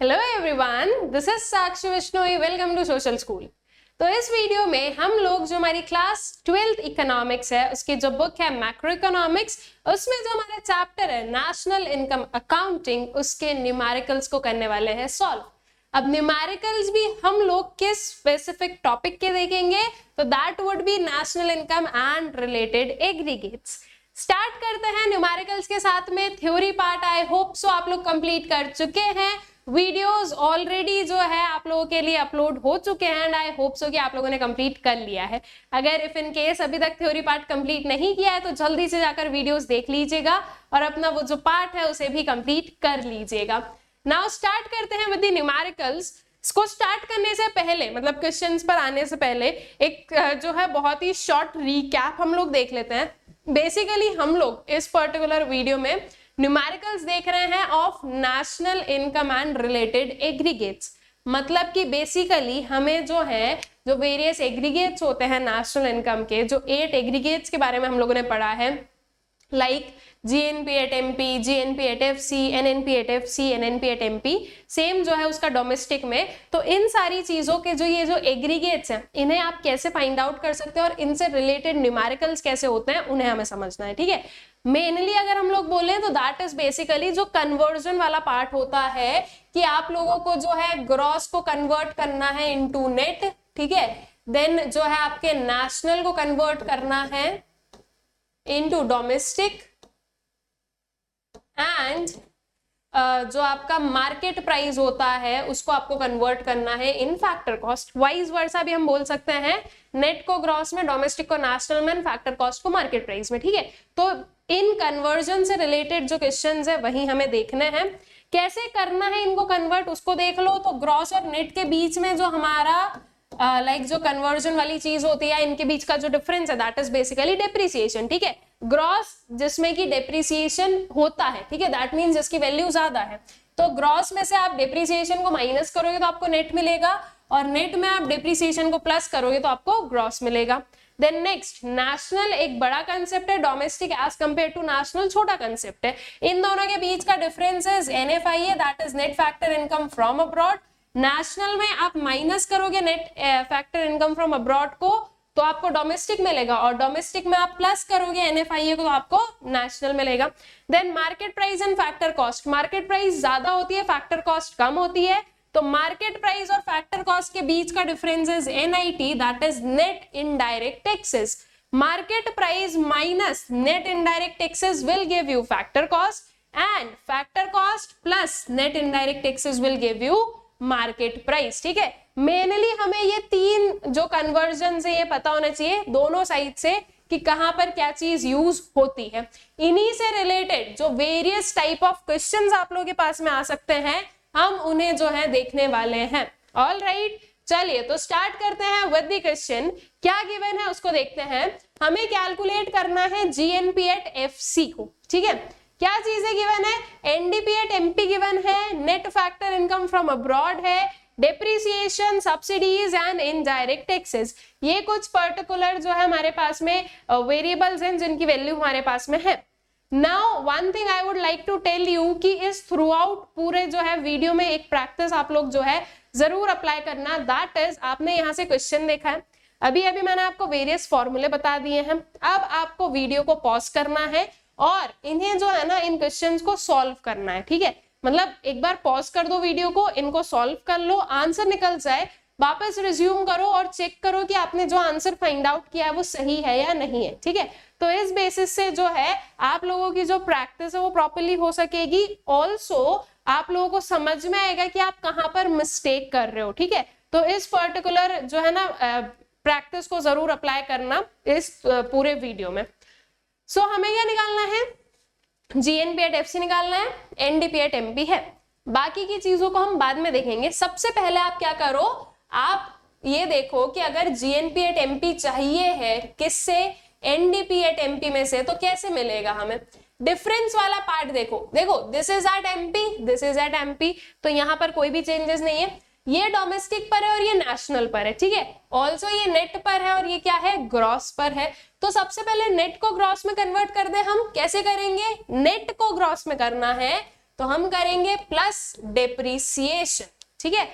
Hello everyone, this is Sakshi Vishnoi. Welcome to Social School. तो इस video में हम लोग जो हमारी क्लास 12th इकोनॉमिक्स है उसकी जो बुक है मैक्रो इकोनॉमिक्स, उसमें जो हमारा चैप्टर है नेशनल इनकम अकाउंटिंग, उसके न्यूमेरिकल्स को करने वाले हैं सॉल्व। अब न्यूमेरिकल्स भी हम लोग किस स्पेसिफिक टॉपिक के देखेंगे, तो that would B national income and related aggregates. Start करते हैं न्यूमेरिकल्स के साथ में। थ्योरी पार्ट आई होप सो आप लोग कंप्लीट कर चुके हैं। वीडियोस ऑलरेडी जो है आप लोगों के लिए अपलोड हो चुके हैं एंड आई होप सो कि आप लोगों ने कंप्लीट कर लिया है। अगर इफ इन केस अभी तक थ्योरी पार्ट कंप्लीट नहीं किया है तो जल्दी से जाकर वीडियोस देख लीजिएगा और अपना वो जो पार्ट है उसे भी कंप्लीट कर लीजिएगा। नाउ स्टार्ट करते हैं विद द न्यूमेरिकल्स। इसको स्टार्ट करने से पहले, मतलब क्वेश्चंस पर आने से पहले, एक जो है बहुत ही शॉर्ट रिकैप हम लोग देख लेते हैं। बेसिकली हम लोग इस पर्टिकुलर वीडियो में न्यूमेरिकल्स देख रहे हैं of national income and related aggregates. मतलब कि बेसिकली हमें जो है जो वेरियस एग्रीगेट्स होते हैं नेशनल इनकम के, जो 8 एग्रीगेट्स के बारे में हम लोगों ने पढ़ा है, like GNP at MP, GNP at FC, NNP at FC, NNP at MP, same जो है उसका डोमेस्टिक में। तो इन सारी चीजों के ये जो एग्रीगेट्स हैं इन्हें आप कैसे फाइंड आउट कर सकते हैं और इनसे रिलेटेड न्यूमेरिकल्स कैसे होते हैं उन्हें हमें समझना है, ठीक है। मेनली अगर हम लोग बोले तो दैट इज बेसिकली जो कन्वर्जन वाला पार्ट होता है कि आप लोगों को जो है ग्रॉस को कन्वर्ट करना है इनटू नेट, ठीक है। देन जो है आपके नेशनल को कन्वर्ट करना है इनटू डोमेस्टिक एंड जो आपका मार्केट प्राइस होता है उसको आपको कन्वर्ट करना है इन फैक्टर कॉस्ट। वाइज वर्सा भी हम बोल सकते हैं, नेट को ग्रॉस में, डोमेस्टिक को नेशनल में, फैक्टर कॉस्ट को मार्केट प्राइस में, ठीक है। तो इन कन्वर्जन से रिलेटेड जो क्वेश्चंस है वही हमें देखने हैं। कैसे करना है इनको कन्वर्ट उसको देख लो। तो ग्रॉस और नेट के बीच में जो हमारा लाइक जो कन्वर्जन वाली चीज होती है, इनके बीच का जो डिफरेंस है दैट इज बेसिकली डेप्रिसिएशन, ठीक है। ग्रॉस जिसमें कि डेप्रिसिएशन होता है, ठीक है, दैट मींस जिसकी वैल्यू ज्यादा है, तो ग्रॉस में से आप डेप्रिसिएशन को माइनस करोगे तो आपको नेट मिलेगा और नेट में आप डेप्रिसिएशन को प्लस करोगे तो आपको ग्रॉस मिलेगा। देन नेक्स्ट, नेशनल एक बड़ा कंसेप्ट है, domestic as compared to national छोटा कंसेप्ट है। इन दोनों के बीच का difference is NFIA, that is net factor income from abroad. National में आप माइनस करोगे net factor income from abroad को तो आपको डोमेस्टिक मिलेगा और डोमेस्टिक में आप प्लस करोगे एनएफआईए को तो आपको नेशनल मिलेगा। Then market price and factor cost. Market price ज्यादा होती है, फैक्टर कॉस्ट कम होती है, तो मार्केट प्राइस और फैक्टर कॉस्ट के बीच का difference is NIT, that is net indirect taxes. Market price minus net indirect taxes will give you factor cost and factor cost plus net indirect taxes will give you market price, ठीक है। Mainly हमें ये तीन जो conversion से ये पता होना चाहिए दोनों साइड से कि कहां पर क्या चीज यूज होती है। इन्हीं से रिलेटेड जो वेरियस टाइप ऑफ क्वेश्चंस आप लोगों के पास में आ सकते हैं, हम उन्हें जो है देखने वाले हैं। ऑल राइट, चलिए तो स्टार्ट करते हैं विद द क्वेश्चन। क्या गिवन है उसको देखते हैं। हमें कैलकुलेट करना है जीएनपी एट एफसी को, ठीक है। क्या चीजें गिवन है, एनडीपी एट एमपी गिवन है, net factor income from abroad है, depreciation, subsidies and indirect taxes. ये कुछ पर्टिकुलर जो है हमारे पास में वेरिएबल्स हैं जिनकी वैल्यू हमारे पास में है। Now one thing I would like to tell you कि इस थ्रू आउट पूरे जो है वीडियो में एक प्रैक्टिस आप लोग जो है जरूर अप्लाई करना। दैट इज, आपने यहाँ से क्वेश्चन देखा है, अभी अभी मैंने आपको वेरियस फॉर्मूले बता दिए हैं। अब आपको वीडियो को पॉज करना है और इन्हें जो है ना इन क्वेश्चंस को सॉल्व करना है, ठीक है। मतलब एक बार पॉज कर दो वीडियो को, इनको सॉल्व कर लो, आंसर निकल जाए, वापस रिज्यूम करो और चेक करो कि आपने जो आंसर फाइंड आउट किया है वो सही है या नहीं है, ठीक है। तो इस बेसिस से जो है आप लोगों की जो प्रैक्टिस है वो प्रॉपर्ली हो सकेगी। ऑल्सो आप लोगों को समझ में आएगा कि आप कहां पर मिस्टेक कर रहे हो, ठीक है। तो इस पर्टिकुलर जो है ना प्रैक्टिस को जरूर अप्लाई करना इस पूरे वीडियो में। सो हमें क्या निकालना है, जीएनपी एट एफसी निकालना है, एनडीपी एट एमपी है, बाकी की चीजों को हम बाद में देखेंगे। सबसे पहले आप क्या करो, आप ये देखो कि अगर जीएनपी एट एमपी चाहिए है किससे, एनडीपी एट एमपी में से, तो कैसे मिलेगा हमें। डिफरेंस वाला पार्ट देखो, देखो this is at MP, this is at MP, तो यहाँ पर कोई भी चेंजेस नहीं है। ये डोमेस्टिक पर है और ये नेशनल पर है, ठीक है। ऑल्सो ये नेट पर है और ये क्या है, ग्रॉस पर है। तो सबसे पहले नेट को ग्रॉस में कन्वर्ट कर दे हम। कैसे करेंगे, नेट को ग्रॉस में करना है तो हम करेंगे प्लस डेप्रिसिएशन, ठीक है।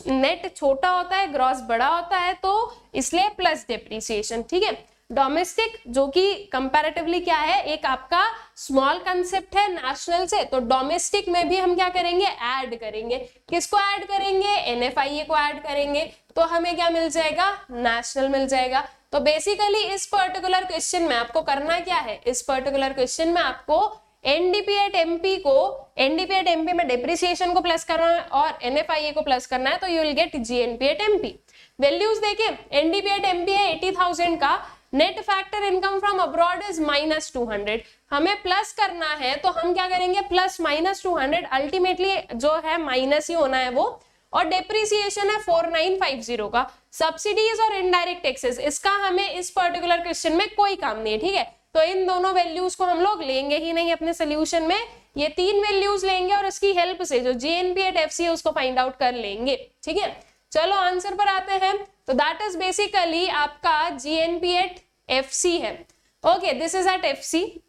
नेट छोटा होता है, ग्रॉस बड़ा होता है, तो इसलिए प्लस डेप्रिसिएशन, ठीक है। डोमेस्टिक जो कि कंपैरेटिवली क्या है, एक आपका स्मॉल कंसेप्ट है नेशनल से, तो डोमेस्टिक में भी हम क्या करेंगे, ऐड करेंगे। किसको ऐड करेंगे, एनएफआईए को ऐड करेंगे, तो हमें क्या मिल जाएगा, नेशनल मिल जाएगा। तो बेसिकली इस पर्टिकुलर क्वेश्चन में आपको करना क्या है, इस पर्टिकुलर क्वेश्चन में आपको एनडीपी एट एमपी को, एनडीपी एट एमपी में डेप्रिसिएशन को प्लस करना है और एनएफआईए को प्लस करना है, तो you will get GNP at MP. Values देखें, एनडीपी एट एमपी है 80,000 का, net factor income from abroad is -200, हमें प्लस करना है तो हम क्या करेंगे, प्लस -200, अल्टीमेटली जो है माइनस ही होना है वो, और डेप्रिसिएशन है 4950 का। सब्सिडीज और इनडायरेक्ट टैक्सेस, इसका हमें इस पर्टिकुलर क्वेश्चन में कोई काम नहीं है, ठीक है। तो इन दोनों वैल्यूज को हम लोग लेंगे ही नहीं अपने सोल्यूशन में, ये 3 वैल्यूज लेंगे और उसकी हेल्प से जो जीएनपी एट एफसी है उसको फाइंड आउट कर लेंगे, ठीक है। चलो आंसर पर आते हैं, तो दैट इज बेसिकली आपका जीएनपी एट एफसी है। Okay, this is at FC,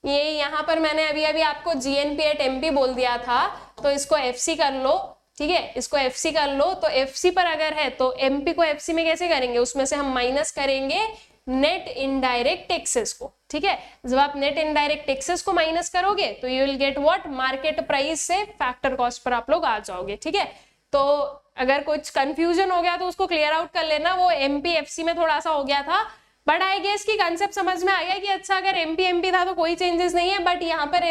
ये यहाँ पर मैंने अभी अभी आपको जीएनपी एट एमपी बोल दिया था, तो इसको एफसी कर लो, ठीक है, इसको एफसी कर लो। तो एफसी पर अगर है तो एमपी को एफसी में कैसे करेंगे, उसमें से हम माइनस करेंगे नेट इनडायरेक्ट टैक्सेस को, ठीक है। जब आप नेट इनडायरेक्ट टैक्सेस को माइनस करोगे तो you will get what, market price से फैक्टर कॉस्ट पर आप लोग आ जाओगे, ठीक है। तो अगर कुछ कंफ्यूजन हो गया तो उसको क्लियर आउट कर लेना, वो एमपी एफसी में थोड़ा सा हो गया था, बट आई गेस की कंसेप्ट समझ में आ गया कि अच्छा अगर एमपी एमपी था तो कोई चेंजेस नहीं है, बट यहाँ पर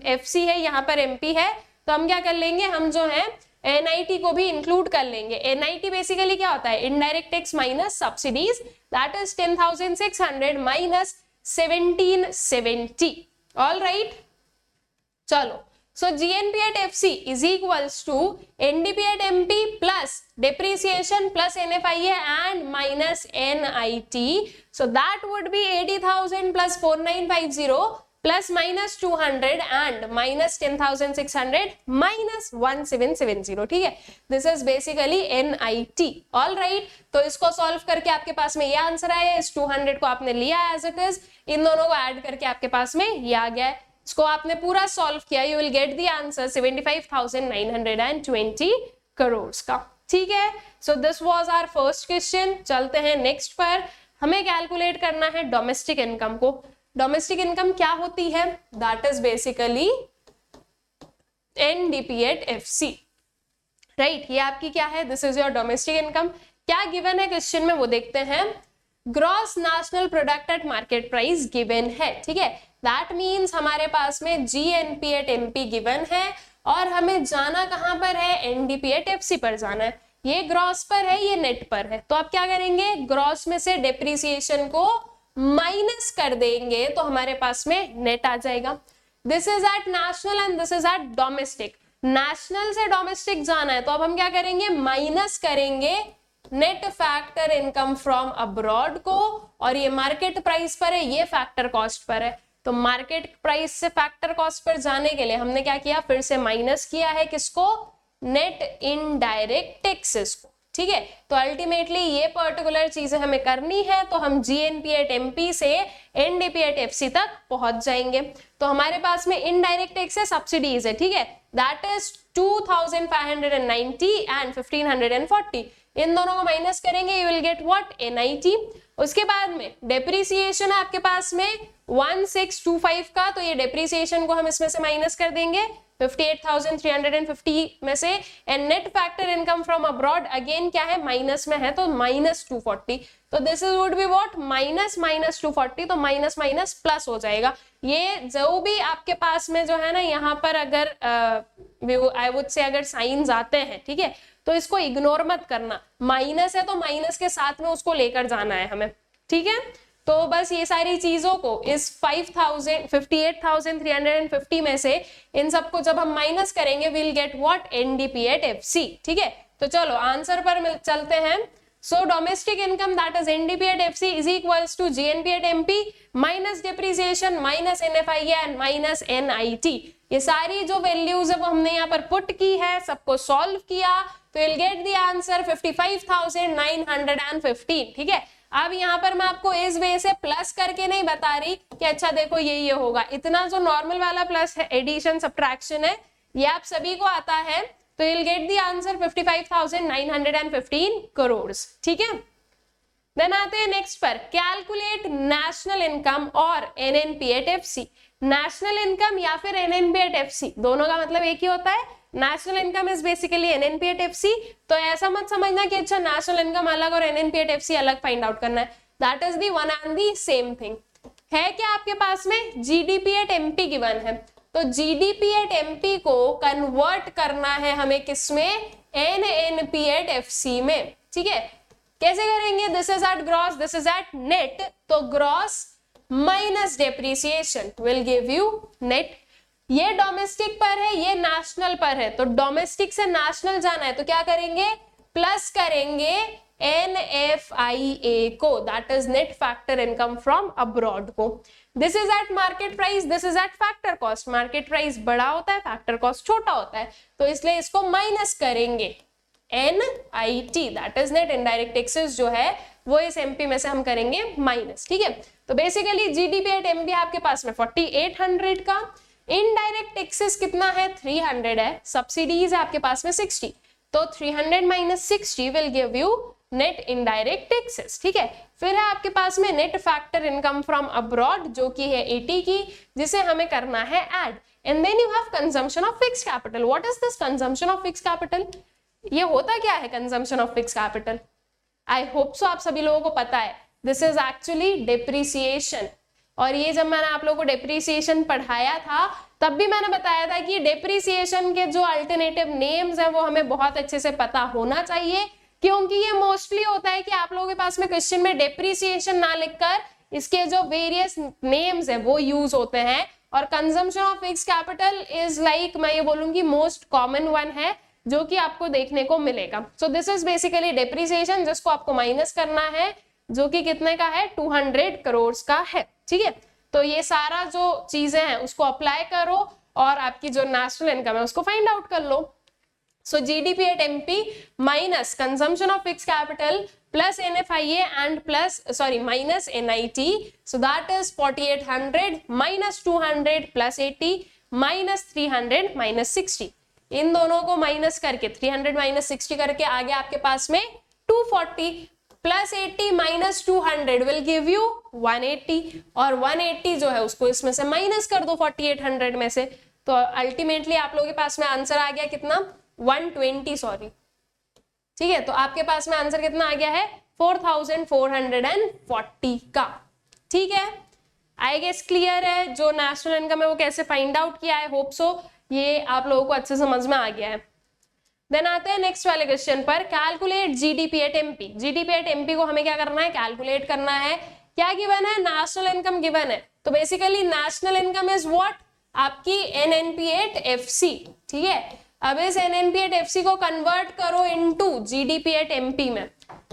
एफसी है, यहाँ पर एमपी है, तो हम क्या कर लेंगे, हम जो है एनआईटी को भी इंक्लूड कर लेंगे। एनआईटी बेसिकली क्या होता है, indirect tax minus subsidies, that is 10,600 minus 1770, all right. चलो, so GNP at FC is equals to NDP at MP plus depreciation plus NFIA and minus NIT. So that would be 80,000 plus 4950 plus minus 200 and minus 10,600 minus 1770, ठीक है। This is basically NIT, all right। तो इसको solve करके आपके पास में ये answer आया, इस 200 को आपने लिया एज इट इज, इन दोनों को ऐड करके आपके पास में ये आ गया है, इसको आपने पूरा सॉल्व किया, you will get the answer 75,920 crore का, ठीक है। So this was our first question. चलते हैं नेक्स्ट पर, हमें कैलकुलेट करना है डोमेस्टिक इनकम को। डोमेस्टिक इनकम क्या होती है, that is basically NDP at FC, right. ये आपकी क्या है, this is your domestic income. क्या गिवन है क्वेश्चन में वो देखते हैं। Gross national product at market price given है, ठीक है। दैट मीन्स हमारे पास में जीएनपी एट एमपी गिवन है और हमें जाना कहां पर है, एनडीपी एट एफसी पर जाना है। ये ग्रॉस पर है, ये नेट पर है, तो आप क्या करेंगे, ग्रॉस में से डेप्रिसिएशन को माइनस कर देंगे तो हमारे पास में नेट आ जाएगा। This is at national and this is at domestic. National से डोमेस्टिक जाना है तो अब हम क्या करेंगे, माइनस करेंगे net factor income from abroad को, और ये मार्केट प्राइस पर है, ये फैक्टर कॉस्ट पर है। तो मार्केट प्राइस से फैक्टर कॉस्ट पर जाने के लिए हमने क्या किया, फिर से माइनस किया है किसको, नेट इनडायरेक्ट टैक्सेस को, ठीक है। तो अल्टीमेटली ये पर्टिकुलर चीजें हमें करनी है, तो हम जीएनपी एट एमपी से एनडीपी एट एफसी तक पहुंच जाएंगे। तो हमारे पास में इनडायरेक्ट टैक्स है, सब्सिडीज है, ठीक है, दैट इज 2,590 एंड 1,540, इन दोनों को माइनस करेंगे, you will get what, NIT. उसके बाद में डेप्रिसिएशन है आपके पास में 1625 का, तो ये डेप्रिसिएशन को हम इसमें से माइनस कर देंगे 58,350 में से, and net factor income from abroad again क्या है, माइनस में है, तो -240। तो this is would be what, -240, तो माइनस माइनस प्लस हो जाएगा। ये जो भी आपके पास में जो है ना, यहाँ पर अगर आई वुड से अगर साइंस आते हैं, ठीक है, तो इसको इग्नोर मत करना, माइनस है तो माइनस के साथ में उसको लेकर जाना है हमें, ठीक है। तो बस ये सारी चीजों को इस 58,350 में से इन सबको जब हम माइनस करेंगे, will get what, NDP at FC, ठीक है। तो चलो आंसर पर चलते हैं। So domestic income that is NDP at FC is equals to GNP at MP minus depreciation minus NFIA and minus NIT. ये सारी जो वैल्यूज है वो हमने यहाँ पर पुट की है, सबको सॉल्व किया, तो विल गेट द आंसर 55,915, ठीक है। अब यहाँ पर मैं आपको इस वे से प्लस करके नहीं बता रही कि अच्छा देखो ये होगा, इतना जो नॉर्मल वाला प्लस है, एडिशन सब्ट्रैक्शन है, ये आप सभी को आता है, तो you'll get the answer 55,915 crore. ठीक है, देन आते हैं नेक्स्ट पर, कैलकुलेट नेशनल इनकम और NNP at FC. National income या फिर एनएनपी एट एफसी, दोनों का मतलब एक ही होता है। National income is basically NNP at FC, तो ऐसा मत समझना कि अच्छा नेशनल इनकम अलग और एनएनपी एट एफसी अलग फाइंड आउट करना है, that is the one and the same thing. है क्या आपके पास में, जीडीपी एट एमपी गिवन है, तो जीडीपी एट एमपी को कन्वर्ट करना है हमें किसमें, एनएनपी एट एफसी में। ठीक है, कैसे करेंगे, this is at gross, this is at net, तो gross minus depreciation will give you net. ये डोमेस्टिक पर है, ये नेशनल पर है, तो डोमेस्टिक से नेशनल जाना है तो क्या करेंगे, प्लस करेंगे NFIA को, that is net factor income from abroad को। This is at market price, this is at factor cost, market price बड़ा होता है, फैक्टर कॉस्ट छोटा होता है, तो इसलिए इसको माइनस करेंगे NIT, that is net indirect taxes जो है वो इस एमपी में से हम करेंगे माइनस। ठीक है, तो बेसिकली जीडीपी एट एमपी आपके पास में 4800 का, इनडायरेक्ट टैक्सेस कितना है, 300 है, सब्सिडीज है आपके पास में 60, तो 300 minus 60 will give you net indirect taxes. ठीक है, फिर है आपके पास में net factor income from abroad जो कि है 80 की, जिसे हमें करना है add, and then you have consumption of fixed capital. What is this consumption of fixed capital, ये होता क्या है consumption of fixed capital, I hope so आप सभी लोगों को पता है, दिस इज एक्चुअली डेप्रिसिएशन। और ये जब मैंने आप लोगों को डेप्रिसिएशन पढ़ाया था तब भी मैंने बताया था कि डेप्रिसिएशन के जो अल्टरनेटिव नेम्स हैं वो हमें बहुत अच्छे से पता होना चाहिए, क्योंकि ये मोस्टली होता है कि आप लोगों के पास में क्वेश्चन में डेप्रिसिएशन ना लिखकर इसके जो वेरियस नेम्स है वो यूज होते हैं, और consumption of fixed capital is like मैं ये बोलूंगी मोस्ट कॉमन वन है जो कि आपको देखने को मिलेगा। So this is basically depreciation जिसको आपको माइनस करना है, जो कि कितने का है, 200 करोड़ का है। ठीक है, तो ये सारा जो चीजें हैं उसको अप्लाई करो और आपकी जो नेशनल इनकम है उसको फाइंड आउट कर लो। So GDP at MP minus consumption of fixed capital plus NFIA and plus sorry minus NIT, so that is 4800 minus 200 plus 80 minus 300 minus 60, इन दोनों को माइनस करके 300 माइनस 60 करके आगे आपके पास में 240 plus 80 minus 200 will give you 180, और 180 जो है उसको इसमें से माइनस कर दो 4800 में से, तो अल्टीमेटली आप लोगों के पास में आंसर आ गया कितना, 120 सॉरी। ठीक है, तो आपके पास में आंसर कितना आ गया है, 4440 का। ठीक है, आई गेस क्लियर है, जो नेशनल इनकम है वो कैसे फाइंड आउट किया है, होप सो ये आप लोगों को अच्छे समझ में आ गया है। देन आते हैं नेक्स्ट वाले क्वेश्चन पर, calculate GDP at MP. GDP at MP को हमें क्या करना है, कैलकुलेट करना है। क्या गिवन है, नेशनल इनकम गिवन है, तो basically national income is what, आपकी एनएनपी एट एफसी। ठीक है, अब इस एनएनपी एट एफसी को कन्वर्ट करो इनटू जीडीपी एट एमपी में,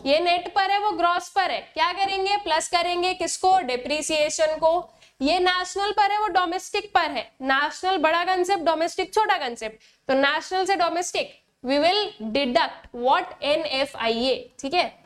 ये नेट पर है वो ग्रॉस पर है, क्या करेंगे, प्लस करेंगे किसको, डेप्रिसिएशन को। ये नेशनल पर है वो डोमेस्टिक पर है, नेशनल बड़ा कंसेप्ट, डोमेस्टिक छोटा कंसेप्ट, तो नेशनल से domestic we will deduct what NFIA। ठीक है,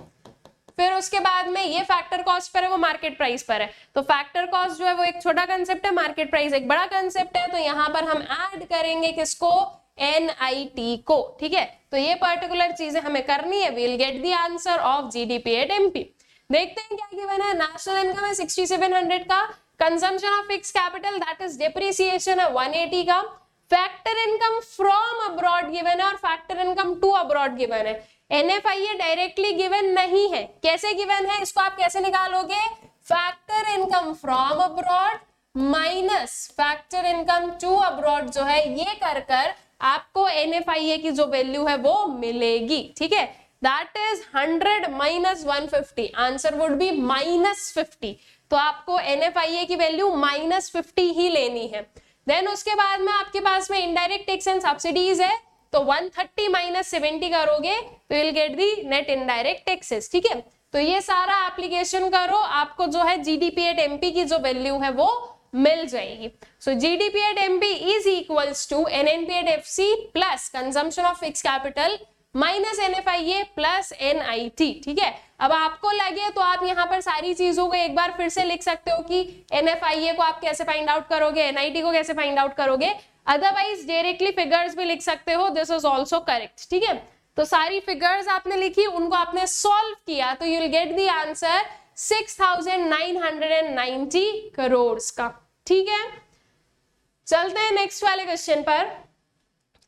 फिर उसके बाद में ये फैक्टर कॉस्ट पर है वो मार्केट प्राइस पर है, तो फैक्टर कॉस्ट जो है वो एक छोटा कंसेप्ट है, मार्केट प्राइस एक बड़ा कंसेप्ट है, तो यहाँ पर हम ऐड करेंगे किसको, NIT को। ठीक है, तो ये पर्टिकुलर चीजें हमें करनी है, we'll get the answer of GDP at MP। देखते हैं क्या गिवन है, नेशनल इनकम है 6700 का, consumption of fixed capital that is depreciation है 180 का, factor income from abroad given है और factor income to abroad given है। NFIA डायरेक्टली गिवन नहीं है, कैसे गिवन है, इसको आप कैसे निकालोगे, factor income from abroad minus factor income to abroad जो है ये कर कर आपको NFIA की जो वैल्यू है वो मिलेगी। ठीक है, that is 100 minus 150, answer would be minus 50, तो आपको NFIA की वैल्यू माइनस 50 ही लेनी है। देन उसके बाद में आपके पास में इनडायरेक्ट टैक्स एंड सब्सिडीज है, तो 130 माइनस 70 करोगे तो will get the net indirect taxes. ठीक है, तो ये सारा एप्लीकेशन करो, आपको जो है जीडीपी एट एमपी की जो वैल्यू है वो मिल जाएगी। So GDP at MP is equals to NNP at FC plus consumption of fixed capital minus NFIA plus NIT। ठीक है, अब आपको लगे तो आप यहाँ पर सारी चीजों को एक बार फिर से लिख सकते हो कि NFIA को आप कैसे फाइंड आउट करोगे, NIT को कैसे फाइंड आउट करोगे। अदरवाइज डायरेक्टली फिगर्स भी लिख सकते हो, दिस इज ऑल्सो करेक्ट, ठीक है। तो सारी फिगर्स आपने लिखी, उनको आपने सॉल्व किया, तो you will get the answer 6,990 crore का, ठीक है। चलते हैं नेक्स्ट वाले क्वेश्चन पर।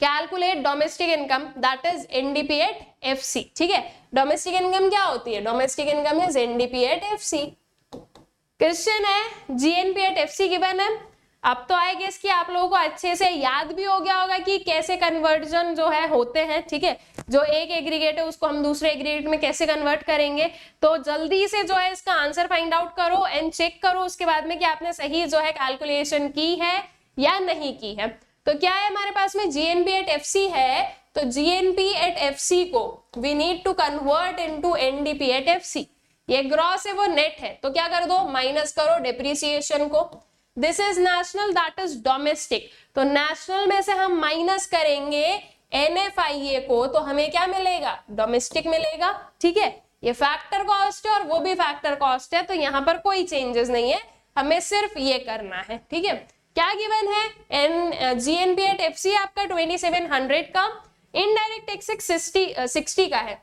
Calculate domestic income that is NDP at FC, ठीक है। डोमेस्टिक इनकम क्या होती है? Domestic income is NDP at FC. Question है जीएनपी एट एफसी गिवन है। अब तो आई गेस कि आप लोगों को अच्छे से याद भी हो गया होगा कि कैसे कन्वर्जन जो है होते हैं, ठीक है। जो एक एग्रीगेट है उसको हम दूसरे एग्रीगेट में कैसे कन्वर्ट करेंगे, तो जल्दी से जो है इसका आंसर फाइंड आउट करो एंड चेक करो उसके बाद में कि आपने सही जो है कैलकुलेशन की है या नहीं की है। तो क्या है हमारे पास में जीएनपी एट एफसी है, तो जीएनपी एट एफसी को we need to convert into NDP at FC. ये ग्रॉस है वो नेट है, तो क्या कर दो, माइनस करो डेप्रिसिएशन को। This is national that is domestic, तो नेशनल में से हम माइनस करेंगे एनएफआईए को, तो हमें क्या मिलेगा, डोमेस्टिक मिलेगा, ठीक है। ये फैक्टर कॉस्ट है और वो भी फैक्टर कॉस्ट है, तो यहाँ पर कोई चेंजेस नहीं है, हमें सिर्फ ये करना है, ठीक है। क्या गिवन है, एन जीएनपी एट एफसी आपका 2700 का, इनडायरेक्ट टैक्स 60 का है।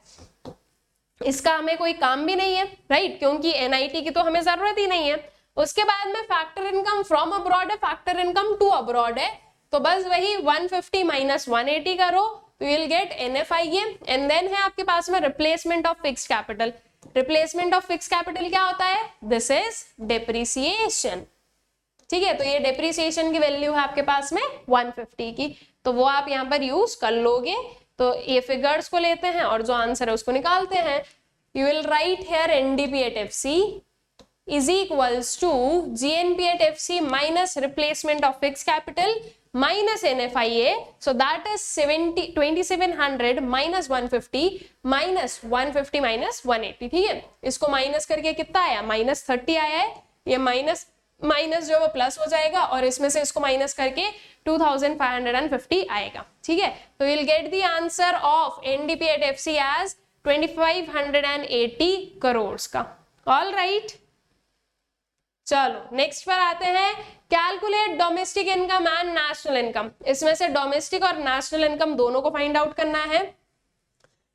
इसका हमें कोई काम भी नहीं है, राइट, क्योंकि एनआईटी की तो हमें जरूरत ही नहीं है। उसके बाद में फैक्टर इनकम फ्रॉम अब्रॉड है, फैक्टर इनकम टू अब्रॉड है, तो बस वही 150 माइनस 180 करो, तो you will get NFIA. And then है आपके पास में replacement of fixed capital. Replacement of fixed capital क्या होता है, दिस इज डेप्रिसिएशन, ठीक है। तो ये डेप्रिसिएशन की वैल्यू है आपके पास में 150 की, तो वो आप यहाँ पर यूज कर लोगे। तो ये फिगर्स को लेते हैं और जो आंसर है उसको निकालते हैं। You will write here NDP at FC is equals to GNP at FC minus replacement of fix capital minus NFIA, so that is 2700 minus 150 minus 150 minus 180, ठीक है। इसको माइनस करके कितना आया, माइनस 30 आया है। ये माइनस माइनस जो है वो प्लस हो जाएगा और इसमें से इसको माइनस करके 2550 आएगा, ठीक है। तो will get the answer of NDP at FC as 2580 crore का। ऑल राइट, चलो नेक्स्ट पर आते हैं। Calculate domestic income and national income. इसमें से डोमेस्टिक और नेशनल इनकम दोनों को फाइंड आउट करना है।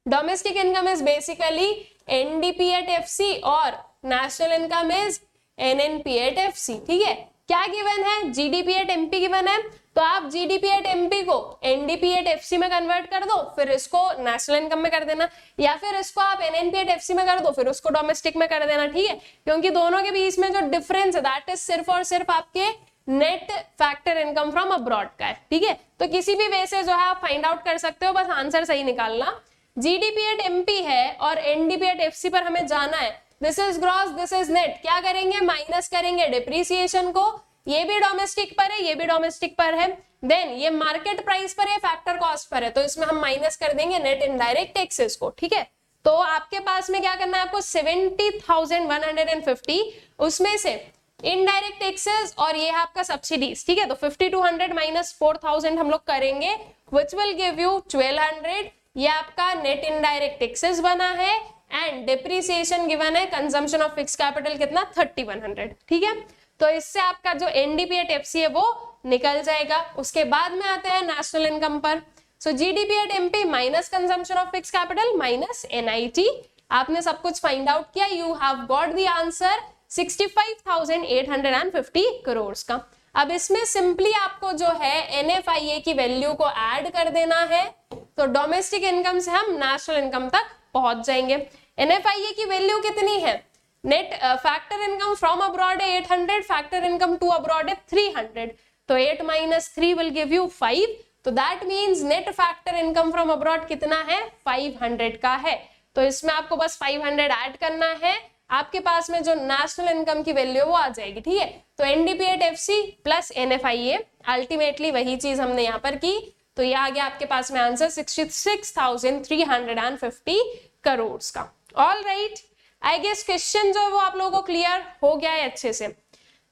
Domestic income is basically NDP at FC और national income is NNP at FC, ठीक है। क्या गिवन है, जीडीपी एट एमपी गिवन है, तो आप जीडीपी एट एमपी को एनडीपी एट एफसी में कन्वर्ट कर दो, फिर इसको नेशनल इनकम में कर देना, या फिर इसको आप एनएनपी एट एफसी में कर दो, फिर उसको डोमेस्टिक में कर देना, ठीक है। क्योंकि दोनों के बीच में जो डिफरेंस है दैट इज सिर्फ और सिर्फ आपके net factor income from abroad का है, ठीक है। तो किसी भी वे से जो है आप फाइंड आउट कर सकते हो, बस आंसर सही निकालना। जीडीपी एट एमपी है और एनडीपी एट एफसी पर हमें जाना है। This is gross, this is net, क्या करेंगे, माइनस करेंगे डेप्रिसिएशन को। ये भी डोमेस्टिक पर है, ये भी डोमेस्टिक पर है, देन ये मार्केट प्राइस पर है, फैक्टर कॉस्ट पर है, तो इसमें हम माइनस कर देंगे नेट इनडायरेक्ट टैक्सेस को, ठीक है। तो आपके पास में क्या करना है, आपको 70,150, उसमें से इनडायरेक्ट टैक्सेस और ये है आपका सब्सिडीज, ठीक है। तो 5200 माइनस 4000 हम लोग करेंगे, विच विल गिव यू 1200। ये आपका नेट इनडायरेक्ट टैक्सेस बना है एंड डेप्रिसिएशन गिवन है, कंजम्पशन ऑफ फिक्स कैपिटल कितना 3100, ठीक है। तो इससे आपका जो एनडीपी एट एफसी है वो निकल जाएगा। उसके बाद में आते हैं नेशनल इनकम पर। So GDP at MP minus consumption of fix capital minus NIT, आपने सब कुछ फाइंड आउट किया, you have got the answer 65,850 crore का। अब इसमें सिंपली आपको जो है एनएफआईए की वैल्यू को ऐड कर देना है, तो डोमेस्टिक इनकम से हम नेशनल इनकम तक पहुंच जाएंगे। एनएफआईए की वैल्यू कितनी है, net factor income from abroad है 800, फैक्टर इनकम टू अब्रॉड है 300, तो 8 माइनस 3 विल गिव यू 5, तो that means net factor income from abroad कितना है, 500 का है। तो इसमें आपको बस 500 ऐड करना है, आपके पास में जो नेशनल इनकम की वैल्यू वो आ जाएगी, ठीक है। तो NDP at FC plus NFIA, ultimately वही चीज हमने यहाँ पर की, तो ये आ गया आपके पास में आंसर 66,350 करोड़ का। All right, I guess question जो है वो आप लोगों को क्लियर हो गया है अच्छे से।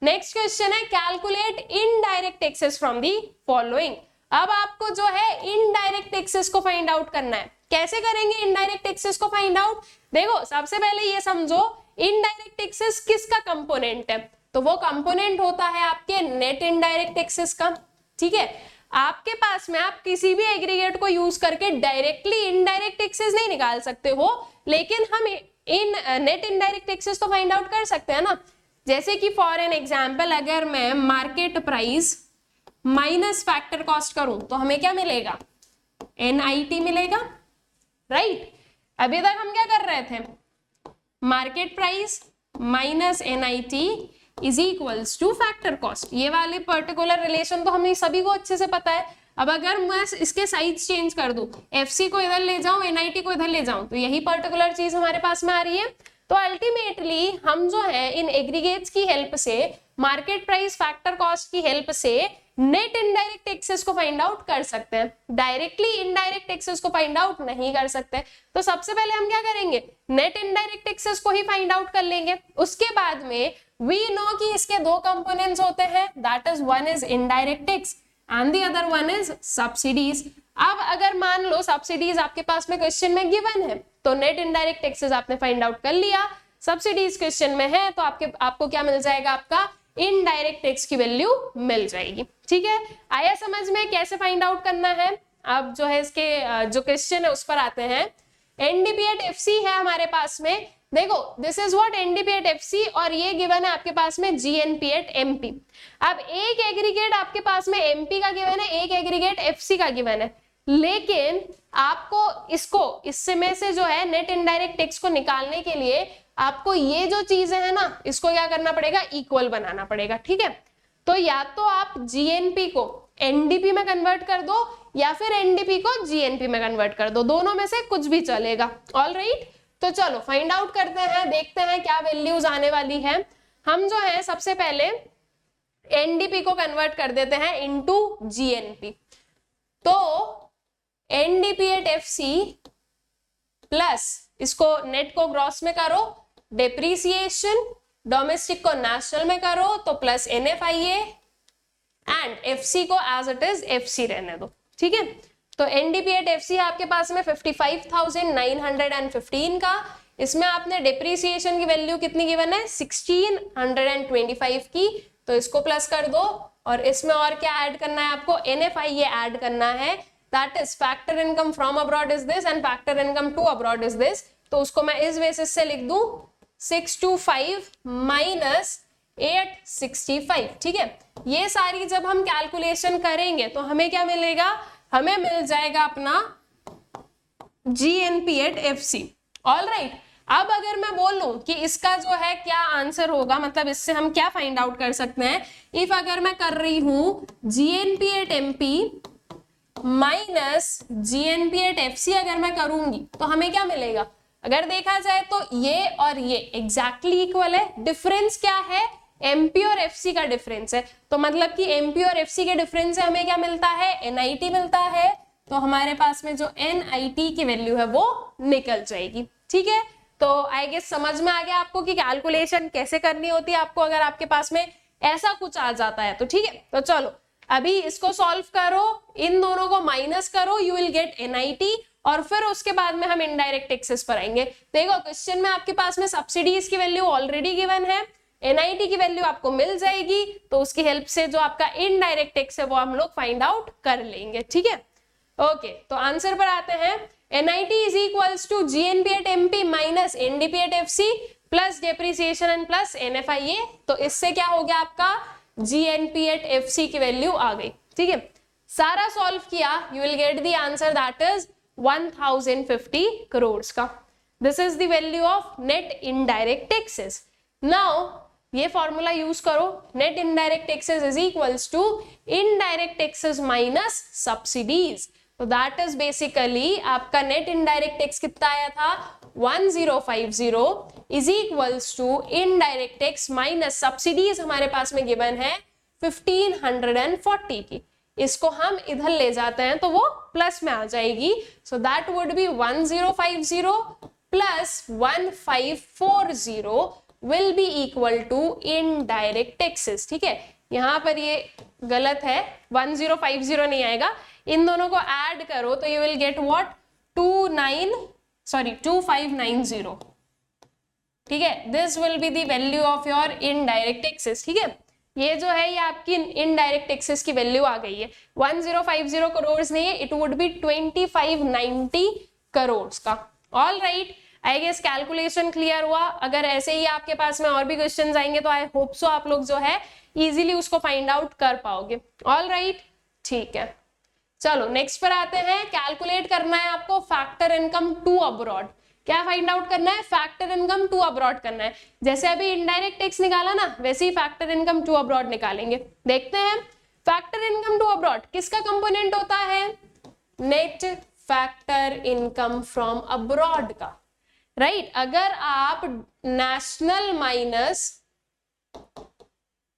नेक्स्ट क्वेश्चन है calculate indirect taxes from the following. अब आपको जो है इनडायरेक्ट टैक्सेस को फाइंड आउट करना है। कैसे करेंगे इनडायरेक्ट टैक्सेस को फाइंड आउट, देखो सबसे पहले ये समझो इनडायरेक्ट टैक्सेस किसका कंपोनेंट है, तो वो कंपोनेंट होता है आपके नेट इनडायरेक्ट टैक्सेस का, ठीक है। आपके पास में आप किसी भी एग्रीगेट को यूज करके डायरेक्टली इनडायरेक्ट टैक्सेस नहीं निकाल सकते हो, लेकिन हम इन नेट इनडायरेक्ट टैक्सेस तो फाइंड आउट कर सकते हैं ना। जैसे कि फॉर एन एग्जांपल अगर मैं market price minus factor cost करूं तो हमें क्या मिलेगा, NIT मिलेगा, राइट। अभी तक हम क्या कर रहे थे, market price minus NIT is equals two factor cost. ये वाले पर्टिकुलर रिलेशन तो हमें सभी को अच्छे से पता है। अब अगर मैं इसके साइड्स चेंज कर दूं, FC को इधर ले जाऊं, NIT को इधर ले जाऊं, तो यही पर्टिकुलर चीज हमारे पास में आ रही है। तो अल्टीमेटली हम जो है इन एग्रीगेट्स की हेल्प से, मार्केट प्राइस फैक्टर कॉस्ट की हेल्प से नेट इनडायरेक्ट टैक्सेस को फाइंड आउट कर सकते हैं, डायरेक्टली इनडायरेक्ट टैक्सेस को फाइंड आउट नहीं कर सकते। तो सबसे पहले हम क्या करेंगे, नेट इनडायरेक्ट टैक्सेस को ही फाइंड आउट कर लेंगे। उसके बाद में वी नो कि इसके दो कंपोनेंट्स होते हैं, that is one is indirect tax and the other one is subsidies. अब अगर मान लो सब्सिडीज आपके पास में क्वेश्चन में गिवन है, तो नेट इनडायरेक्ट टैक्सेस आपने फाइंड आउट कर लिया, सब्सिडीज क्वेश्चन में है तो आपको क्या मिल जाएगा, आपका इनडायरेक्ट टैक्स की वैल्यू मिल जाएगी। ठीक है, आया समझ में कैसे फाइंड आउट करना है। अब जो है इसके जो क्वेश्चन है उस पर आते हैं। NDP at FC है हमारे पास में, देखो this is what NDP at FC, और ये गिवन है आपके पास में GNP at MP। अब एक एग्रीगेट आपके पास में MP का गिवन है, एक एग्रीगेट FC का गिवन है, लेकिन आपको इससे में से जो है नेट इनडायरेक्ट टैक्स को निकालने के लिए आपको ये जो चीजें है ना, इसको क्या करना पड़ेगा, इक्वल बनाना पड़ेगा। ठीक है, तो या तो आप GNP को NDP में कन्वर्ट कर दो या फिर NDP को GNP में कन्वर्ट कर दो, दोनों में से कुछ भी चलेगा। ऑल राइट, तो चलो फाइंड आउट करते हैं, देखते हैं क्या वैल्यूज आने वाली है। हम जो है सबसे पहले NDP को कन्वर्ट कर देते हैं इनटू GNP। तो NDP at FC प्लस इसको नेट को ग्रॉस में करो, डेप्रीसिएशन डोमेस्टिक को नेशनल में करो तो प्लस NFIA एंड FC को एज इट इज FC रहने दो। ठीक है, तो NDP at FC आपके पास में 55,915 का, इसमें आपने डेप्रीसिएशन की वैल्यू कितनी गिवन है, 1625 की, तो इसको प्लस कर दो, और इसमें और क्या ऐड करना है आपको, NFIA ऐड करना है, that is factor income from abroad is this and factor income to abroad is this. तो उसको मैं इस बेसिस से लिख दूं 625 माइनस 865। ठीक है, ये सारी जब हम कैलकुलेशन करेंगे तो हमें क्या मिलेगा, हमें मिल जाएगा अपना GNP at FC। All right, अब अगर मैं बोलूं कि इसका जो है क्या आंसर होगा, मतलब इससे हम क्या फाइंड आउट कर सकते हैं, इफ अगर मैं कर रही हूं GNP at MP minus GNP at FC अगर मैं करूंगी तो हमें क्या मिलेगा, अगर देखा जाए तो ये और ये एग्जैक्टली इक्वल है। डिफरेंस क्या है, MP और FC का डिफरेंस है, तो मतलब कि MP और FC के डिफरेंस से हमें क्या मिलता है, NIT मिलता है। तो हमारे पास में जो NIT की वैल्यू है वो निकल जाएगी। ठीक है, तो आई गेस समझ में आ गया आपको कि कैलकुलेशन कैसे करनी होती है आपको अगर आपके पास में ऐसा कुछ आ जाता है तो। ठीक है, तो चलो अभी इसको सॉल्व करो, इन दोनों को माइनस करो, यू विल गेट NIT, और फिर उसके बाद में हम इनडायरेक्ट टैक्सेस पर आएंगे। देखो क्वेश्चन में आपके पास में सब्सिडीज की वैल्यू ऑलरेडी गिवन है, NIT की वैल्यू आपको मिल जाएगी, तो उसकी हेल्प से जो आपका इनडायरेक्ट टैक्स है वो हम लोग फाइंड आउट कर लेंगे। ठीक है, ओके, तो आंसर पर आते हैं। NIT is equals to GNP at MP minus NDP at FC plus depreciation and plus NFIA। तो इससे क्या हो गया, आपका GNP at FC की वैल्यू आ गई। ठीक है, सारा सॉल्व किया, you will get the answer that is 1050 crore का। This is the value of net indirect taxes. Now ये फॉर्मूला यूज करो, net indirect taxes is equals to indirect taxes minus subsidies. तो दैट इज बेसिकली आपका net indirect tax कितना आया था, 1050 is equals to indirect tax minus subsidies हमारे पास में गिवन है 1540 की। इसको हम इधर ले जाते हैं तो वो प्लस में आ जाएगी, so that would be 1050 plus 1540 will be equal to indirect taxes. ठीक है, यहां पर ये गलत है, 1050 नहीं आएगा, इन दोनों को ऐड करो तो यू विल गेट व्हाट 2590। ठीक है, this will be the value of your indirect taxes. ठीक है, ये जो है ये आपकी इनडायरेक्ट टैक्सेस की वैल्यू आ गई है। 1050 करोड़ नहीं है, इट वुड बी 2590 करोड़ का। All right, I guess calculation clear हुआ। अगर ऐसे ही आपके पास में और भी क्वेश्चंस आएंगे तो आई होप सो आप लोग जो है इजीली उसको फाइंड आउट कर पाओगे। ऑल राइट, ठीक है, चलो नेक्स्ट पर आते हैं। कैलकुलेट करना है आपको फैक्टर इनकम टू अब्रॉड। क्या फाइंड आउट करना है? फैक्टर इनकम टू अब्रॉड करना है। जैसे अभी इनडायरेक्ट टैक्स निकाला ना, वैसे ही फैक्टर इनकम टू अब्रॉड निकालेंगे। देखते हैं फैक्टर इनकम टू अब्रॉड किसका कंपोनेंट होता है? Net factor income from abroad का, राइट। अगर आप नेशनल माइनस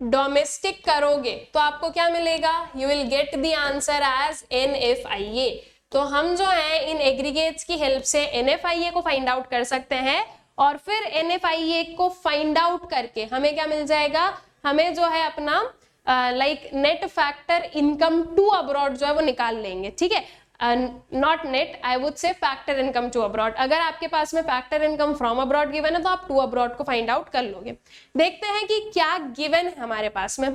डोमेस्टिक करोगे तो आपको क्या मिलेगा? You will get the answer as NFIA। तो हम जो है इन एग्रीगेट्स की हेल्प से NFIA को फाइंड आउट कर सकते हैं, और फिर NFIA को फाइंड आउट करके हमें क्या मिल जाएगा? हमें जो है अपना like net factor income to abroad जो है वो निकाल लेंगे, ठीक है। Not net, I would say factor income to abroad. अगर आपके पास में factor income from abroad given है तो आप टू अब्रॉड को फाइंड आउट कर लोगे। देखते हैं कि क्या गिवन है हमारे पास में।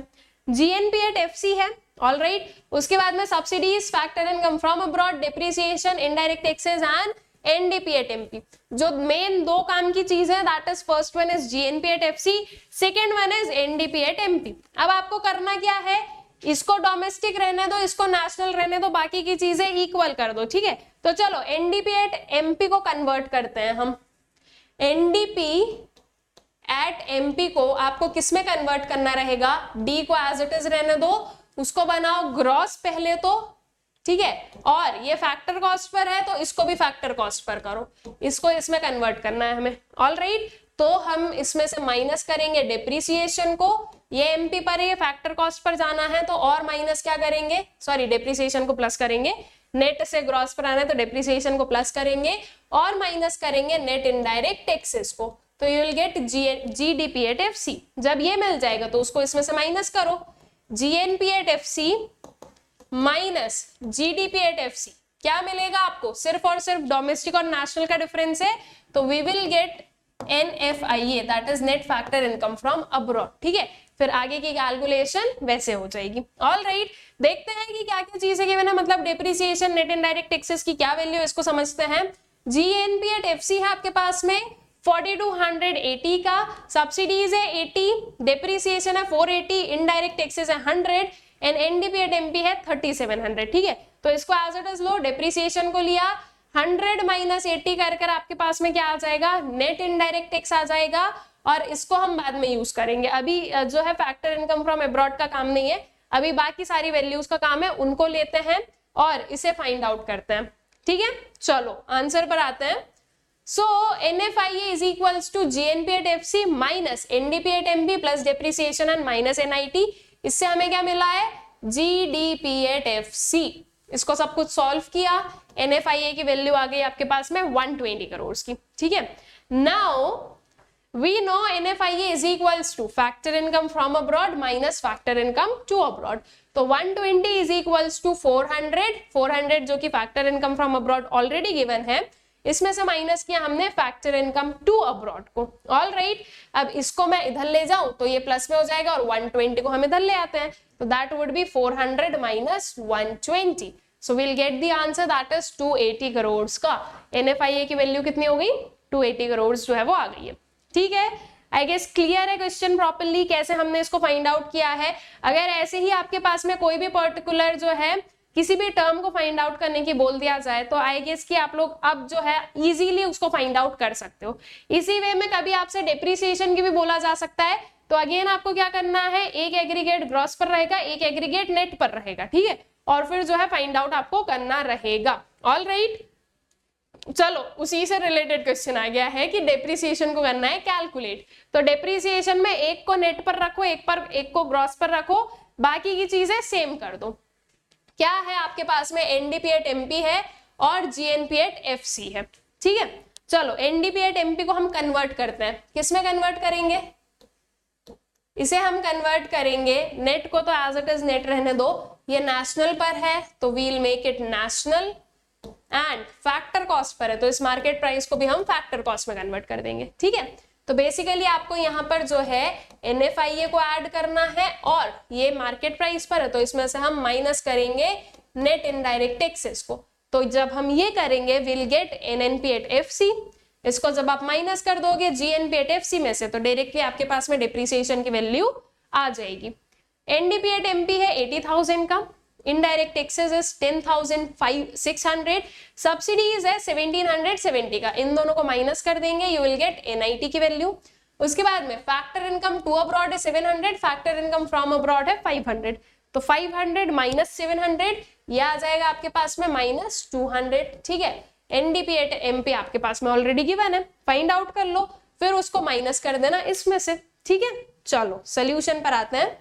GNP एट FC है, ऑल राइट। उसके बाद में subsidies, factor income from abroad, depreciation, indirect taxes and NDP at MP। जो मेन दो काम की चीज है, that is first one is GNP at FC, second one is NDP at MP। अब आपको करना क्या है? इसको डोमेस्टिक रहने दो, इसको नेशनल रहने दो, बाकी की चीजें इक्वल कर दो, ठीक है। तो चलो NDP एट MP को कन्वर्ट करते हैं हम। NDP एट MP को आपको किस में कन्वर्ट करना रहेगा? D को एज इट इज रहने दो, उसको बनाओ ग्रॉस पहले तो, ठीक है। और ये फैक्टर कॉस्ट पर है तो इसको भी फैक्टर कॉस्ट पर करो, इसको इसमें कन्वर्ट करना है हमें। ऑल राइट, तो हम इसमें से माइनस करेंगे डिप्रिसिएशन को, ये MP पर है, ये फैक्टर कॉस्ट पर जाना है तो और माइनस क्या करेंगे? सॉरी, डिप्रिसिएशन को प्लस करेंगे। नेट से ग्रॉस पर आना है तो डिप्रिसिएशन को प्लस करेंगे और माइनस करेंगे नेट इनडायरेक्ट टैक्सेस को, तो you will get GDP at FC। जब ये मिल जाएगा तो उसको इसमें से माइनस करो, GNP at FC minus GDP at FC। क्या मिलेगा आपको? सिर्फ और सिर्फ डोमेस्टिक और नेशनल का डिफरेंस है, तो we will get NFIA, that is net factor income from abroad, ठीक है। फिर आगे की कैलकुलेशन वैसे हो जाएगी। ऑल राइट, देखते हैं कि क्या क्या चीजें गिवन है, मतलब डिप्रिसिएशन, नेट इनडायरेक्ट टैक्सेस की क्या वैल्यू है, इसको समझते हैं। GNP एट FC है आपके पास में 4280 का, सब्सिडीज है 80, डिप्रिसिएशन है 480, इनडायरेक्ट टैक्सेस है 100 एंड NDP एट MP है 3700, ठीक है। तो इसको एज इट इज लो, डिप्रिसिएशन को लिया 100 माइनस 80 कर आपके पास में क्या आ जाएगा? नेट इनडायरेक्ट टैक्स आ जाएगा, और इसको हम बाद में यूज करेंगे। अभी जो है फैक्टर इनकम फ्रॉम अब्रॉड का काम नहीं है, अभी बाकी सारी वैल्यूज का काम है, उनको लेते हैं और इसे फाइंड आउट करते हैं, ठीक है। चलो आंसर पर आते हैं। So NFIA is equals to GNP at FC minus NDP at MP plus depreciation and minus NIT। इससे हमें क्या मिला है? GDP at FC। इसको सब कुछ सॉल्व किया, NFIA की वैल्यू आ गई आपके पास में 120 करोड़ की, ठीक है। Now we know NFIA is equals to factor income from abroad minus factor income to abroad। तो 120 is equals to 400 जो कि factor income from abroad already given है, इसमें से माइनस किया हमने फैक्टर इनकम टू अब्रॉड को। ऑल राइट, अब इसको मैं इधर ले जाऊं तो ये प्लस में हो जाएगा और 120 को हम इधर ले आते हैं, तो that would B 400 minus 120, so will get the answer that is 280 crore का। NFIA की वैल्यू कितनी हो गई? 280 करोड़ जो है वो आ गई है, ठीक है। आई गेस क्लियर है क्वेश्चन प्रॉपरली कैसे हमने इसको फाइंड आउट किया है। अगर ऐसे ही आपके पास में कोई भी पर्टिकुलर जो है किसी भी टर्म को फाइंड आउट करने की बोल दिया जाए तो आई गेस कि आप लोग अब जो है इजीली उसको फाइंड आउट कर सकते हो। इसी वे में कभी आपसे डिप्रिसिएशन की भी बोला जा सकता है, तो अगेन आपको क्या करना है? एक एग्रीगेट ग्रॉस पर रहेगा, एक एग्रीगेट नेट पर रहेगा, ठीक है, और फिर जो है फाइंड आउट आपको करना रहेगा। ऑल राइट, चलो उसी से रिलेटेड क्वेश्चन आ गया है कि डेप्रिसिएशन को करना है कैलकुलेट। तो डेप्रिसिएशन में एक को नेट पर रखो, एक को ग्रॉस पर रखो, बाकी की चीजें सेम कर दो। क्या है आपके पास में? NDP एट MP है और GNP एट FC है, ठीक है। चलो NDP एट MP को हम कन्वर्ट करते हैं, किसमें कन्वर्ट करेंगे? इसे हम कन्वर्ट करेंगे, नेट को तो एज इट इज नेट रहने दो, ये नेशनल पर है तो we'll make it national, and factor cost पर है तो इस मार्केट प्राइस को भी हम फैक्टर कॉस्ट में कन्वर्ट कर देंगे, ठीक है। तो बेसिकली आपको यहाँ पर जो है NFIA को ऐड करना है और ये मार्केट प्राइस पर है तो इसमें से हम माइनस करेंगे नेट इनडायरेक्ट टैक्सेस को। तो जब हम ये करेंगे will get NNP at FC। इसको जब आप माइनस कर दोगे GNP एट FC में से तो डायरेक्टली आपके पास में डिप्रिसिएशन की वैल्यू आ जाएगी। NDP एट MP है 80,000 का, इनडायरेक्ट टैक्सेस इज 10,600, सब्सिडीज है 1,770 का। इन दोनों को माइनस कर देंगे, यू विल गेट NIT की वैल्यू। उसके बाद में फैक्टर इनकम टू अब्रॉड है 700, फैक्टर इनकम फ्रॉम अब्रॉड है 500। तो 500 माइनस 700 यह आ जाएगा आपके पास में माइनस 200। ठीक है, NDP एट MP आपके पास में ऑलरेडी गिवन है, फाइंड आउट कर लो, फिर उसको माइनस कर देना इसमें से। ठीक है, चलो सोल्यूशन पर आते हैं।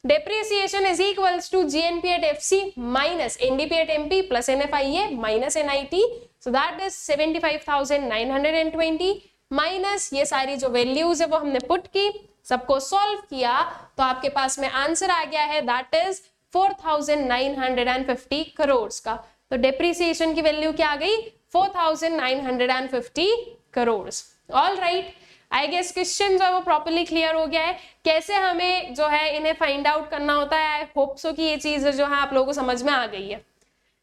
Depreciation is equals to GNP at FC minus NDP at MP plus NFIA minus NIT. So that is 75,920 minus ये सारी जो वैल्यूज है वो हमने पुट की, सबको सॉल्व किया तो आपके पास में आंसर आ गया है दैट इज 4,950 करोड़ का। तो डेप्रिसिएशन की वैल्यू क्या आ गई 4,950 crore. All right, I guess question जो है वो प्रॉपर्ली क्लियर हो गया है, कैसे हमें जो है इन्हें फाइंड आउट करना होता है। आई होप सो कि ये चीज जो है आप लोगों को समझ में आ गई है।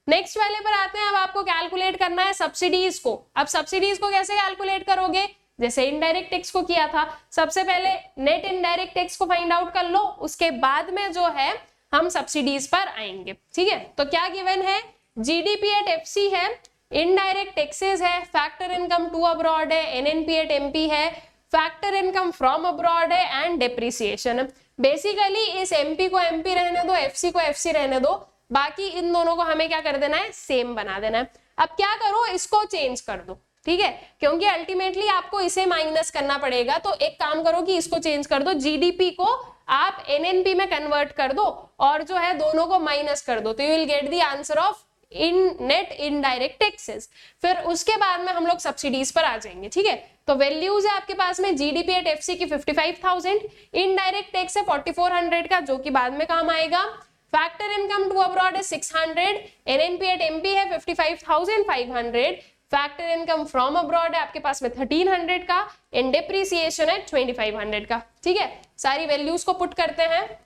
नेक्स्ट वाले पर आते हैं। अब आपको कैलकुलेट करना है सब्सिडीज को। अब सब्सिडीज को कैसे कैलकुलेट करोगे, जैसे इनडायरेक्ट टैक्स को किया था, सबसे पहले नेट इनडायरेक्ट टैक्स को फाइंड आउट कर लो, उसके बाद में जो है हम सब्सिडीज पर आएंगे। ठीक है, तो क्या गिवन है, GDP एट FC है, इनडायरेक्ट टैक्सेस है, फैक्टर इनकम टू अब्रॉड है, NNP एट MP है, फैक्टर इनकम फ्रॉम अब्रॉड है एंड डेप्रिसिएशन। बेसिकली इस MP को MP रहने दो, FC को FC रहने दो, बाकी इन दोनों को हमें क्या कर देना है, सेम बना देना है। अब क्या करो, इसको चेंज कर दो। ठीक है, क्योंकि अल्टीमेटली आपको इसे माइनस करना पड़ेगा, तो एक काम करो कि इसको चेंज कर दो, GDP को आप NNP में कन्वर्ट कर दो और जो है दोनों को माइनस कर दो, तो you will get the answer of in net indirect taxes. फिर उसके बाद में हम लोग सब्सिडीज पर आ जाएंगे। ठीक है, तो वैल्यूज है आपके पास में GDP एट FC की 55,000, इनडायरेक्ट टैक्स है 4,400 का जो कि बाद में काम आएगा, फैक्टर इनकम टू अब्रॉड है 600, NNP एट MP है 55,500, फैक्टर इनकम फ्रॉम अब्रॉड है आपके पास में 1,300 का, एंड डेप्रिसिएशन है 2,500 का। ठीक है, सारी वैल्यूज को पुट करते हैं।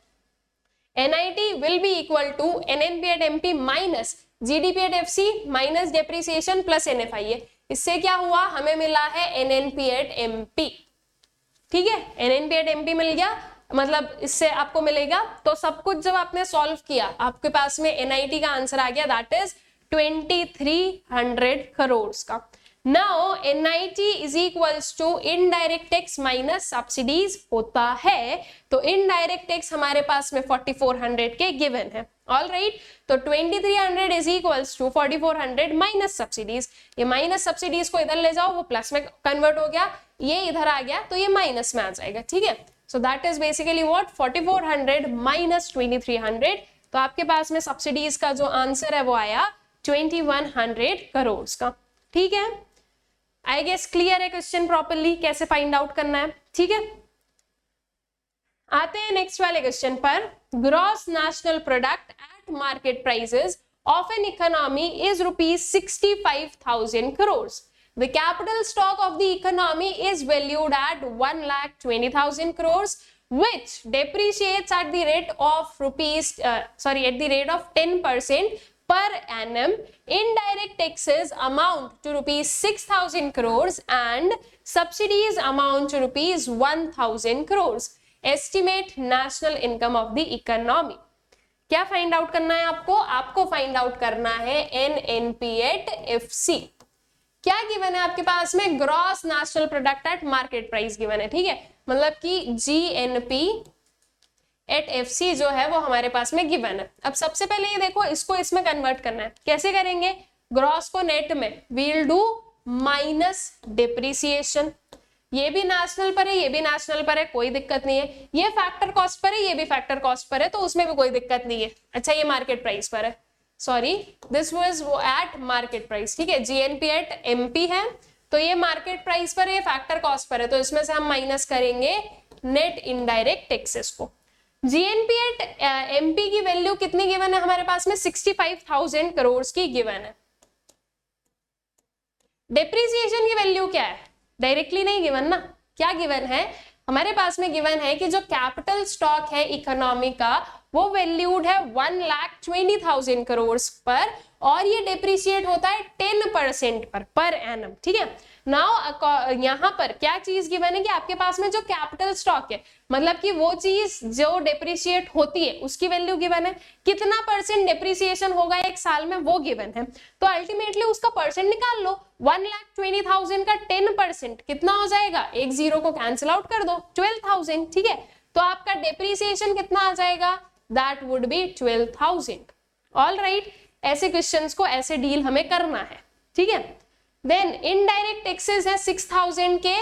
NIT will be equal to NNP at MP minus GDP at FC minus depreciation plus NFIA। इससे क्या हुआ, हमें मिला है NNP at MP। ठीक है, NNP at MP मिल गया, मतलब इससे आपको मिलेगा। तो सब कुछ जब आपने सॉल्व किया आपके पास में NIT का आंसर आ गया दैट इज 2,300 करोड़ का। Now NIT is equals to indirect tax minus subsidies होता है, तो इनडायरेक्ट टैक्स हमारे पास में 4,400 के गिवन है। ऑल राइट, तो 2,300 is equals to 4,400 minus subsidies. ये माइनस सब्सिडीज को इधर ले जाओ, वो प्लस में कन्वर्ट हो गया, ये इधर आ गया तो ये माइनस में आ जाएगा। ठीक है, सो that is basically what 4,400 minus 2,300। तो आपके पास में सब्सिडीज का जो आंसर है वो आया 2,100 करोड़ का। ठीक है, आई गेस क्लियर है क्वेश्चन प्रॉपर्ली कैसे फाइंड आउट करना है। ठीक है, आते हैं नेक्स्ट वाले क्वेश्चन पर। Gross national product at market prices of an economy is ₹65,000 crore. The capital stock of the economy is valued at 1,20,000 crore, which depreciates at the rate of at the rate of 10% per annum. Indirect taxes amount to ₹6,000 crore and subsidies amount to ₹1,000 crore. Estimate national income of the economy. क्या find out करना है आपको? आपको find out करना है NNP at FC। क्या given है आपके पास में? Gross national product at market price given है। ठीक है, मतलब कि GNP एट FC जो है वो हमारे पास में गिवन है। अब सबसे पहले ये देखो, इसको इसमें कन्वर्ट करना है। कैसे करेंगे? ग्रॉस को नेट में वील डू माइनस डिप्रिसिएशन। ये भी नेशनल पर है, ये भी नेशनल पर है, कोई दिक्कत नहीं है। ये फैक्टर कॉस्ट पर है, ये भी फैक्टर कॉस्ट पर है, तो उसमें भी कोई दिक्कत नहीं है। अच्छा, ये मार्केट प्राइस पर है, sorry this was at market price. ठीक है, GNP एट MP है, तो ये मार्केट प्राइस पर है, ये फैक्टर कॉस्ट पर है, तो इसमें से हम माइनस करेंगे नेट इनडायरेक्ट टैक्सेस को। GNP एट MP की वैल्यू कितनी गिवन है हमारे पास में? 65,000 करोड़ की गिवन है। डेप्रिसिएशन की वैल्यू क्या है? डायरेक्टली नहीं गिवन ना, क्या गिवन है, हमारे पास में गिवन है कि जो कैपिटल स्टॉक है इकोनॉमी का वो वैल्यूड है 1,20,000 करोड़ पर, और ये डिप्रिशिएट होता है 10% पर एनम, ठीक है। नाउ यहाँ पर क्या चीज गिवन है कि आपके पास में जो कैपिटल स्टॉक है, मतलब कि वो चीज जो डिप्रिशिएट होती है उसकी वैल्यू गिवन है, कितना परसेंट डिप्रिसिएशन होगा एक साल में वो गिवन है, तो अल्टीमेटली उसका परसेंट निकाल लो। 1,20,000 का 10% कितना हो जाएगा, एक जीरो को कैंसिल आउट कर दो, 12,000, ठीक है। तो आपका डिप्रिसिएशन कितना आ जाएगा, that would B 12,000। All right, ऐसे क्वेश्चंस को ऐसे डील हमें करना है, ठीक है। देन इनडायरेक्ट टैक्सेस है 6,000 के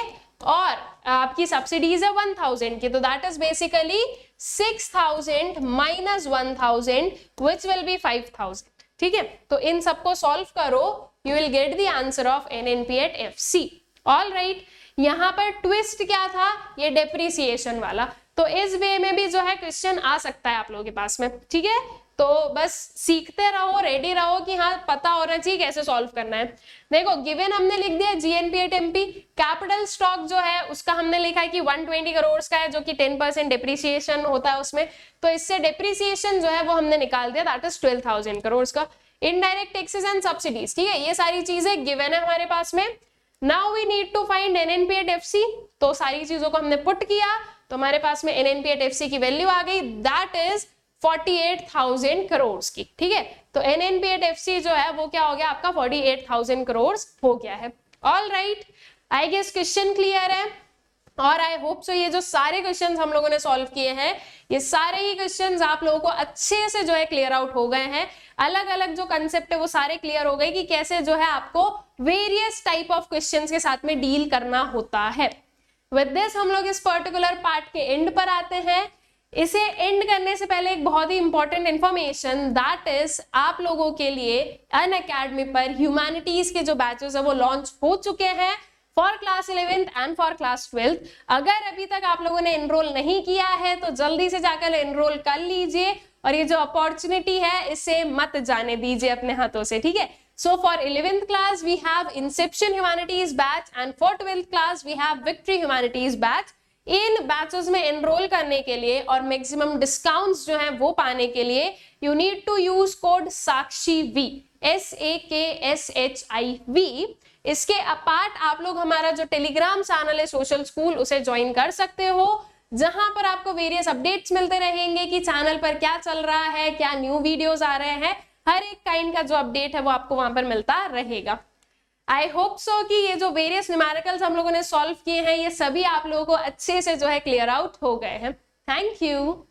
और आपकी सब्सिडीज है 1,000 की, तो that is basically 6,000 minus 1,000 which will be 5,000, ठीक है। तो इन सबको सॉल्व करो, you will get the answer of NNP at FC. All right, यहाँ पर ट्विस्ट क्या था, ये डेप्रिसिएशन वाला, तो इस वे में भी जो है क्वेश्चन आ सकता है आप लोगों के पास में, ठीक है। तो बस सीखते रहो, रेडी रहो कि हाँ पता होना चाहिए कैसे सॉल्व करना है। देखो गिवन हमने लिख दिया GNP at MP, capital stock जो है उसका हमने लिखा है कि 120 करोड़ का है, जो कि 10% डिप्रिसिएशन होता है उसमें, तो इससे डिप्रिसिएशन जो है वो हमने निकाल दिया, दैट इज 12,000 करोड़ का। इनडायरेक्ट टैक्सेस एंड सब्सिडीज, ठीक है, ये सारी चीजें गिवन है हमारे पास में। Now we need to find NNP at FC, तो सारी चीजों को हमने पुट किया, तो हमारे पास में एनएनपी एट एफसी की वैल्यू आ गई, दैट इज 48,000 करोड़ की, ठीक है। तो एनएनपी एट एफसी जो है वो क्या हो गया आपका 48,000 करोड़ हो गया है। All right, I guess question clear है, और आई होप सो ये जो सारे क्वेश्चंस हम लोगों ने सॉल्व किए हैं, ये सारे ही क्वेश्चंस आप लोगों को अच्छे से जो है क्लियर आउट हो गए हैं। अलग अलग जो कंसेप्ट है वो सारे क्लियर हो गए कि कैसे जो है आपको वेरियस टाइप ऑफ क्वेश्चंस के साथ में डील करना होता है। विद दिस हम लोग इस पर्टिकुलर पार्ट के एंड पर आते हैं। इसे एंड करने से पहले एक बहुत ही इंपॉर्टेंट इंफॉर्मेशन, दैट इज आप लोगों के लिए अनअकैडमी पर ह्यूमैनिटीज के जो बैचेस है वो लॉन्च हो चुके हैं for class 11th and for class 12th। अगर अभी तक आप लोगों ने एनरोल नहीं किया है तो जल्दी से जाकर एनरोल कर लीजिए, और ये जो अपॉर्चुनिटी है इसे मत जाने दीजिए अपने हाथों से, ठीक है। So for 11th class we have Inception Humanities batch and for 12th class we have Victory Humanities batch। In batches में एनरोल करने के लिए और मैक्सिमम डिस्काउंट्स जो हैं वो पाने के लिए you need to use code Sakshi V, SAKSHIV। इसके अपार्ट आप लोग हमारा जो टेलीग्राम चैनल है सोशल स्कूल उसे ज्वाइन कर सकते हो, जहां पर आपको वेरियस अपडेट्स मिलते रहेंगे कि चैनल पर क्या चल रहा है, क्या न्यू वीडियोस आ रहे हैं, हर एक काइंड का जो अपडेट है वो आपको वहां पर मिलता रहेगा। आई होप सो कि ये जो वेरियस न्यूमेरिकल्स हम लोगों ने सॉल्व किए हैं ये सभी आप लोगों को अच्छे से जो है क्लियर आउट हो गए हैं। Thank you.